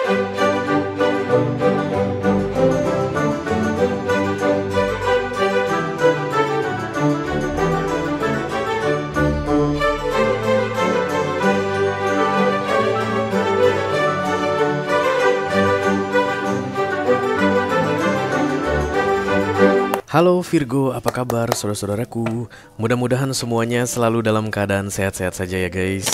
Halo Virgo, apa kabar saudara-saudaraku? Mudah-mudahan semuanya selalu dalam keadaan sehat-sehat saja ya guys.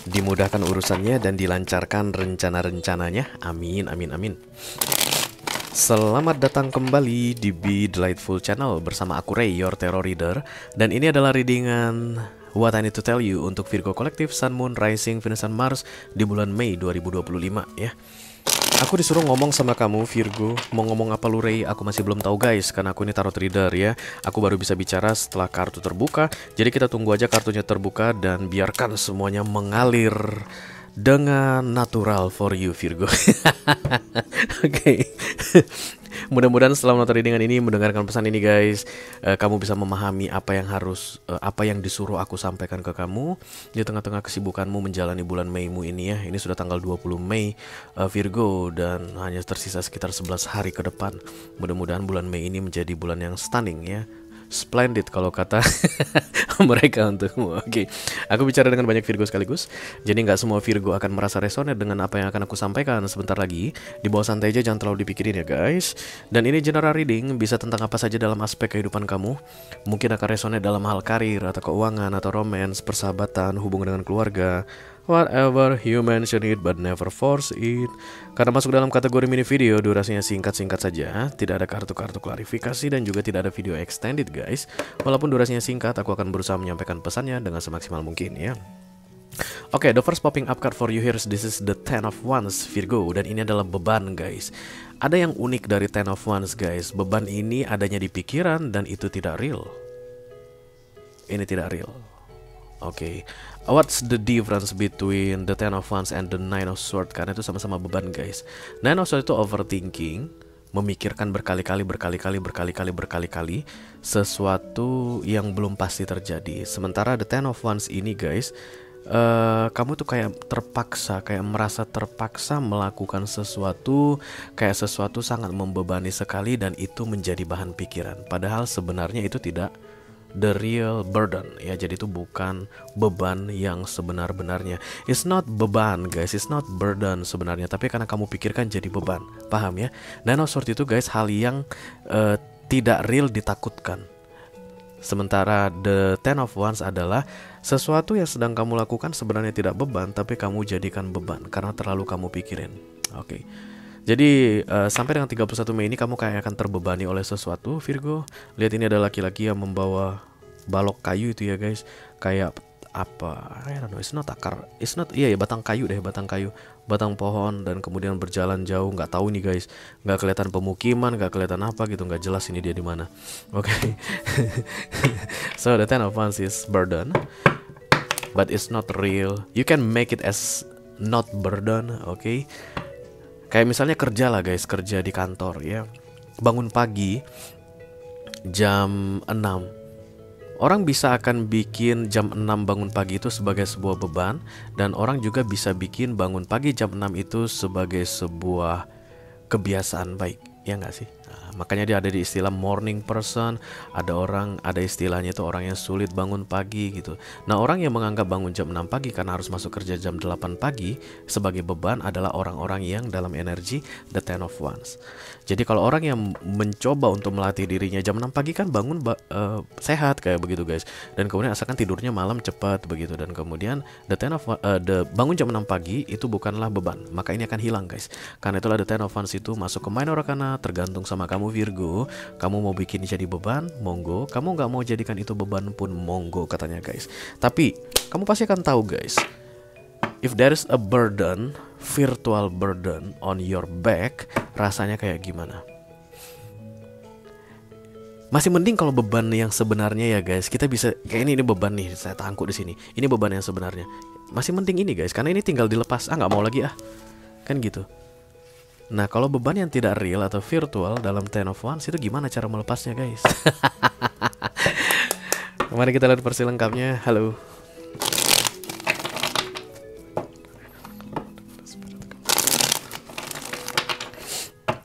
Dimudahkan urusannya dan dilancarkan rencana-rencananya. Amin, amin, amin. Selamat datang kembali di Be Delightful Channel bersama aku Ray, your tarot reader. Dan ini adalah readingan What I Need to Tell You untuk Virgo Kolektif, Sun, Moon, Rising, Venus, dan Mars di bulan Mei 2025 ya. Aku disuruh ngomong sama kamu Virgo. Mau ngomong apa lu Ray? Aku masih belum tahu guys, karena aku ini tarot reader ya. Aku baru bisa bicara setelah kartu terbuka. Jadi kita tunggu aja kartunya terbuka dan biarkan semuanya mengalir dengan natural for you Virgo. Oke. Mudah-mudahan setelah menonton readingan ini, mendengarkan pesan ini guys, kamu bisa memahami apa yang disuruh aku sampaikan ke kamu di tengah-tengah kesibukanmu menjalani bulan Mei-mu ini ya. Ini sudah tanggal 20 Mei Virgo, dan hanya tersisa sekitar 11 hari ke depan. Mudah-mudahan bulan Mei ini menjadi bulan yang stunning ya. Splendid kalau kata mereka untukmu. Oke, aku bicara dengan banyak Virgo sekaligus. Jadi nggak semua Virgo akan merasa resonate dengan apa yang akan aku sampaikan sebentar lagi. Di bawah santai aja, jangan terlalu dipikirin ya guys. Dan ini general reading, bisa tentang apa saja dalam aspek kehidupan kamu. Mungkin akan resonate dalam hal karir atau keuangan atau romance, persahabatan, hubungan dengan keluarga. Whatever you mention it but never force it. Karena masuk dalam kategori mini video, durasinya singkat-singkat saja. Tidak ada kartu-kartu klarifikasi dan juga tidak ada video extended guys. Walaupun durasinya singkat, aku akan berusaha menyampaikan pesannya dengan semaksimal mungkin ya. Oke, the first popping up card for you here, this is the Ten of Wands Virgo. Dan ini adalah beban guys. Ada yang unik dari Ten of Wands guys. Beban ini adanya di pikiran dan itu tidak real. Ini tidak real. Oke, what's the difference between the Ten of Wands and the Nine of Swords? Karena itu sama-sama beban guys. Nine of Swords itu overthinking, memikirkan berkali-kali sesuatu yang belum pasti terjadi. Sementara the Ten of Wands ini guys, kamu tuh kayak merasa terpaksa melakukan sesuatu, kayak sesuatu sangat membebani sekali dan itu menjadi bahan pikiran. Padahal sebenarnya itu tidak the real burden ya, jadi itu bukan beban yang sebenar-benarnya. It's not beban guys, it's not burden sebenarnya, tapi karena kamu pikirkan jadi beban, paham ya? Nine of Swords itu guys, hal yang tidak real ditakutkan. Sementara the Ten of Wands adalah sesuatu yang sedang kamu lakukan sebenarnya tidak beban, tapi kamu jadikan beban karena terlalu kamu pikirin. Oke. Jadi sampai dengan 31 Mei ini kamu kayak akan terbebani oleh sesuatu Virgo. Lihat, ini ada laki-laki yang membawa balok kayu itu ya guys. Kayak apa? I don't know, it's not akar. It's not, iya ya, batang kayu deh, batang kayu. Batang pohon, dan kemudian berjalan jauh, nggak tahu nih guys. Nggak kelihatan pemukiman, nggak kelihatan apa gitu, nggak jelas ini dia di mana. Oke. So the Ten of Wands is burden, but it's not real. You can make it as not burden, okay? Kayak misalnya kerja lah guys, kerja di kantor ya. Bangun pagi jam 6. Orang bisa akan bikin jam 6 bangun pagi itu sebagai sebuah beban. Dan orang juga bisa bikin bangun pagi jam 6 itu sebagai sebuah kebiasaan baik. Ya nggak sih? Makanya dia ada di istilah morning person. Ada istilahnya itu orang yang sulit bangun pagi gitu. Nah, orang yang menganggap bangun jam 6 pagi karena harus masuk kerja jam 8 pagi sebagai beban adalah orang-orang yang dalam energi the Ten of Wands. Jadi kalau orang yang mencoba untuk melatih dirinya jam 6 pagi kan bangun sehat kayak begitu guys. Dan kemudian asalkan tidurnya malam cepat begitu. Dan kemudian bangun jam 6 pagi itu bukanlah beban. Maka ini akan hilang guys. Karena itulah the Ten of Wands itu masuk ke minor arcana, tergantung sama kamu Virgo. Kamu mau bikin jadi beban, monggo. Kamu nggak mau jadikan itu beban pun monggo katanya guys. Tapi kamu pasti akan tahu guys, if there is a burden, virtual burden on your back, rasanya kayak gimana? Masih mending kalau beban yang sebenarnya ya guys. Kita bisa kayak ini beban nih, saya tangkuk di sini. Ini beban yang sebenarnya. Masih mending ini guys, karena ini tinggal dilepas. Nggak mau lagi kan gitu. Nah, kalau beban yang tidak real atau virtual dalam Ten of Wands itu gimana cara melepasnya guys? Mari kita lihat versi lengkapnya. Halo.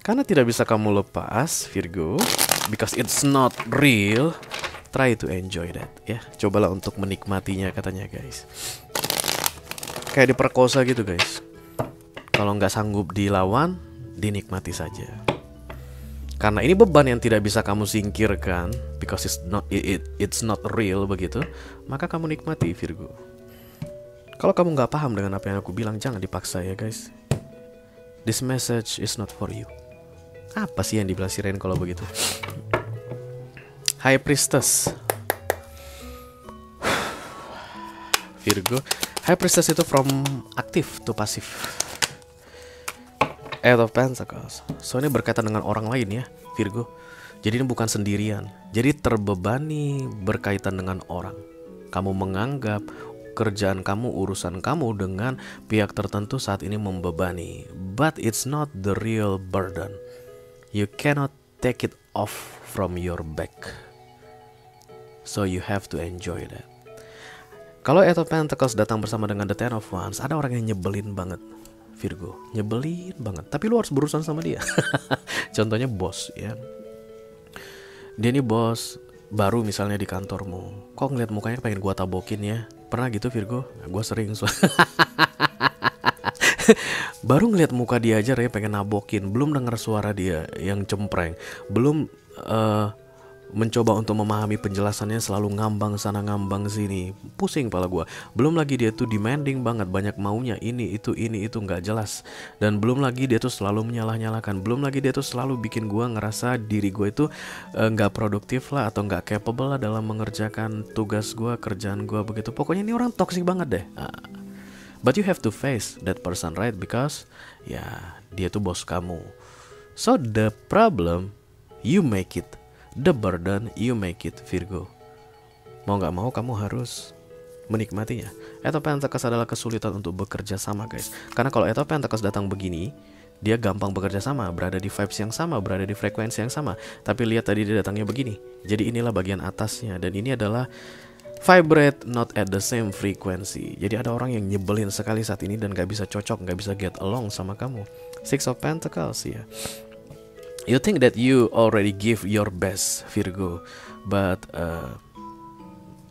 Karena tidak bisa kamu lepas, Virgo, because it's not real. Try to enjoy that, ya. Cobalah untuk menikmatinya, katanya guys. Kayak diperkosa gitu guys. Kalau nggak sanggup dilawan, dinikmati saja. Karena ini beban yang tidak bisa kamu singkirkan, because it's not real begitu. Maka kamu nikmati, Virgo. Kalau kamu nggak paham dengan apa yang aku bilang, jangan dipaksa ya guys. This message is not for you. Apa sih yang dibilang si Rain kalau begitu? High Priestess, Virgo. High Priestess itu from active to passive. Eight of Pentacles. So ini berkaitan dengan orang lain ya, Virgo. Jadi ini bukan sendirian. Jadi terbebani berkaitan dengan orang. Kamu menganggap kerjaan kamu, urusan kamu dengan pihak tertentu saat ini membebani. But it's not the real burden. You cannot take it off from your back. So you have to enjoy that. Kalau Eight of Pentacles datang bersama dengan the Ten of Wands, ada orang yang nyebelin banget, Virgo. Nyebelin banget. Tapi lu harus berurusan sama dia. Contohnya bos ya. Dia ini bos baru misalnya di kantormu. Kok ngeliat mukanya pengen gua tabokin ya? Pernah gitu Virgo? Nah, gua sering. Baru ngeliat muka dia aja ya pengen nabokin. Belum denger suara dia yang cempreng. Belum mencoba untuk memahami penjelasannya, selalu ngambang sana ngambang sini. Pusing kepala gua. Belum lagi dia tuh demanding banget, banyak maunya, ini itu nggak jelas. Dan belum lagi dia tuh selalu menyalah-nyalahkan. Belum lagi dia tuh selalu bikin gua ngerasa diri gua itu nggak produktif lah, atau nggak capable lah dalam mengerjakan tugas gua, kerjaan gua begitu. Pokoknya ini orang toksik banget deh. But you have to face that person, right? Because ya dia tuh bos kamu. So the problem you make it, the burden you make it, Virgo. Mau gak mau kamu harus menikmatinya. Eight of Pentacles adalah kesulitan untuk bekerja sama guys. Karena kalau Eight of Pentacles datang begini, dia gampang bekerja sama, berada di vibes yang sama, berada di frekuensi yang sama. Tapi lihat tadi dia datangnya begini. Jadi inilah bagian atasnya. Dan ini adalah vibrate not at the same frequency. Jadi ada orang yang nyebelin sekali saat ini dan gak bisa cocok, gak bisa get along sama kamu. Six of Pentacles ya. You think that you already give your best, Virgo, but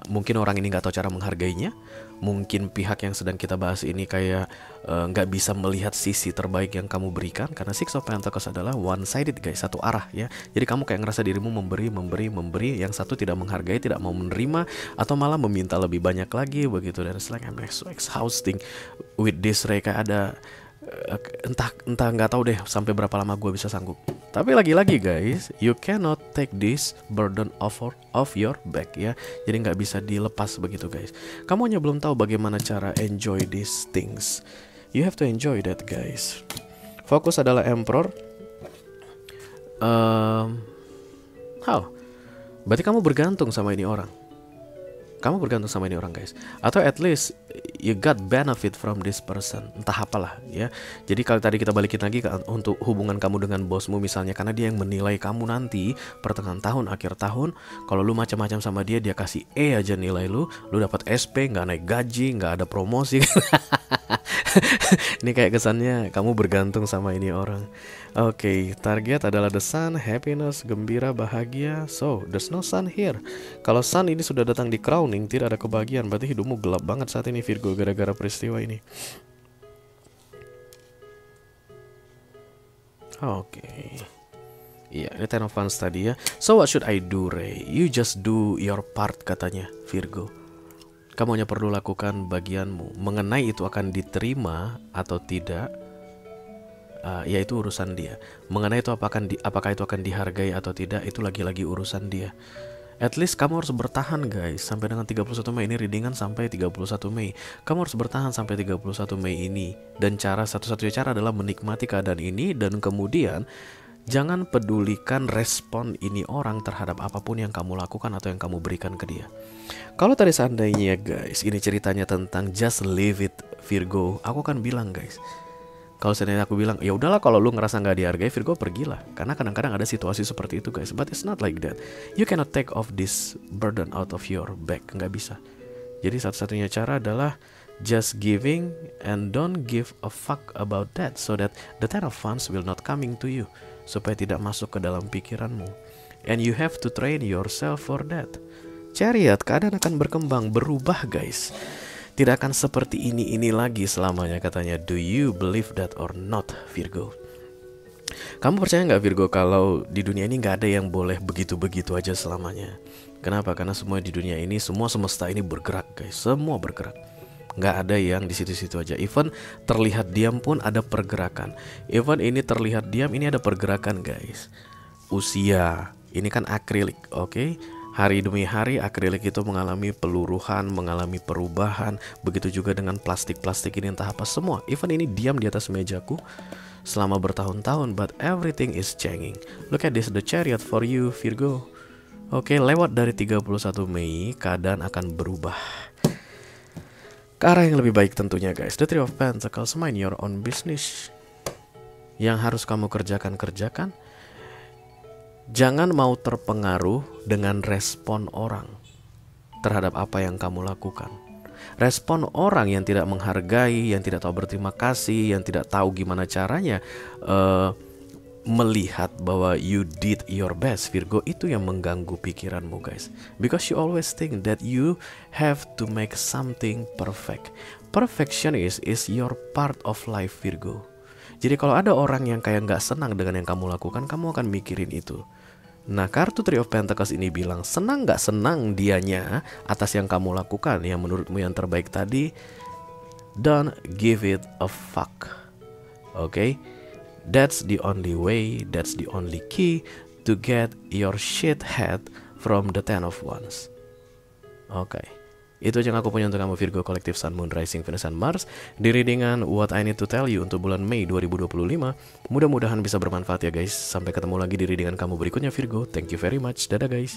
mungkin orang ini nggak tahu cara menghargainya. Mungkin pihak yang sedang kita bahas ini kayak nggak bisa melihat sisi terbaik yang kamu berikan. Karena Six of Pentacles adalah one sided guys, satu arah ya. Jadi kamu kayak ngerasa dirimu memberi, yang satu tidak menghargai, tidak mau menerima, atau malah meminta lebih banyak lagi begitu. Dan it's like I'm so exhausting with this, kayak ada entah nggak tahu deh sampai berapa lama gue bisa sanggup. Tapi lagi-lagi guys, you cannot take this burden off your back ya. Jadi nggak bisa dilepas begitu guys. Kamu hanya belum tahu bagaimana cara enjoy these things. You have to enjoy that guys. Fokus adalah Emperor. Berarti kamu bergantung sama ini orang. Kamu bergantung sama ini orang guys. Atau at least you got benefit from this person. Entah apalah ya. Jadi kalau tadi kita balikin lagi untuk hubungan kamu dengan bosmu misalnya, karena dia yang menilai kamu nanti pertengahan tahun, akhir tahun. Kalau lu macam-macam sama dia, dia kasih E aja nilai lu dapat SP, nggak naik gaji, nggak ada promosi. Ini kayak kesannya kamu bergantung sama ini orang. Oke, target adalah the sun, happiness, gembira, bahagia. So, there's no sun here. Kalau sun ini sudah datang di crowning, tidak ada kebahagiaan, berarti hidupmu gelap banget saat ini Virgo gara-gara peristiwa ini. Oke. Iya, ini Ten of Wands tadi ya. So what should I do, Ray? You just do your part katanya Virgo. Kamu hanya perlu lakukan bagianmu. Mengenai itu akan diterima atau tidak, yaitu urusan dia. Mengenai itu apakah itu akan dihargai atau tidak, itu lagi-lagi urusan dia. At least kamu harus bertahan guys sampai dengan 31 Mei ini, readingan sampai 31 Mei. Kamu harus bertahan sampai 31 Mei ini. Dan satu-satunya cara adalah menikmati keadaan ini. Dan kemudian jangan pedulikan respon ini orang terhadap apapun yang kamu lakukan atau yang kamu berikan ke dia. Kalau tadi seandainya guys, ini ceritanya tentang just leave it Virgo, aku akan bilang guys, kalau seandainya aku bilang, ya udahlah kalau lu ngerasa nggak dihargai Virgo, pergilah. Karena kadang-kadang ada situasi seperti itu guys. But it's not like that. You cannot take off this burden out of your back. Nggak bisa. Jadi satu-satunya cara adalah Just giving and don't give a fuck about that, so that the Ten of Wands will not coming to you, supaya tidak masuk ke dalam pikiranmu. And you have to train yourself for that. Chariot, keadaan akan berkembang, berubah guys. Tidak akan seperti ini lagi selamanya katanya. Do you believe that or not, Virgo? Kamu percaya nggak Virgo kalau di dunia ini nggak ada yang boleh begitu-begitu aja selamanya? Kenapa? Karena semua di dunia ini, semua semesta ini bergerak guys. Semua bergerak. Nggak ada yang di situ-situ aja. Even terlihat diam pun ada pergerakan. Even ini terlihat diam, ini ada pergerakan guys. Usia, ini kan akrilik, oke? Hari demi hari akrilik itu mengalami peluruhan, mengalami perubahan. Begitu juga dengan plastik-plastik ini entah apa semua. Even ini diam di atas mejaku selama bertahun-tahun, but everything is changing. Look at this, the Chariot for you, Virgo. Oke, lewat dari 31 Mei, keadaan akan berubah ke arah yang lebih baik tentunya guys. The Three of Pentacles, mind your own business. Yang harus kamu kerjakan. Jangan mau terpengaruh dengan respon orang terhadap apa yang kamu lakukan. Respon orang yang tidak menghargai, yang tidak tahu berterima kasih, yang tidak tahu gimana caranya melihat bahwa you did your best, Virgo, itu yang mengganggu pikiranmu guys. Because you always think that you have to make something perfect. Perfectionist is your part of life, Virgo. Jadi kalau ada orang yang kayak nggak senang dengan yang kamu lakukan, kamu akan mikirin itu. Nah, kartu Three of Pentacles ini bilang senang nggak senang dianya atas yang kamu lakukan, yang menurutmu yang terbaik tadi, don't give it a fuck. Okay? That's the only way, that's the only key to get your shit head from the Ten of Wands. Oke, itu aja yang aku punya untuk kamu Virgo Kolektif Sun, Moon, Rising, Venus, and Mars di readingan What I Need to Tell You untuk bulan Mei 2025. Mudah-mudahan bisa bermanfaat ya guys. Sampai ketemu lagi di readingan kamu berikutnya Virgo. Thank you very much. Dadah guys.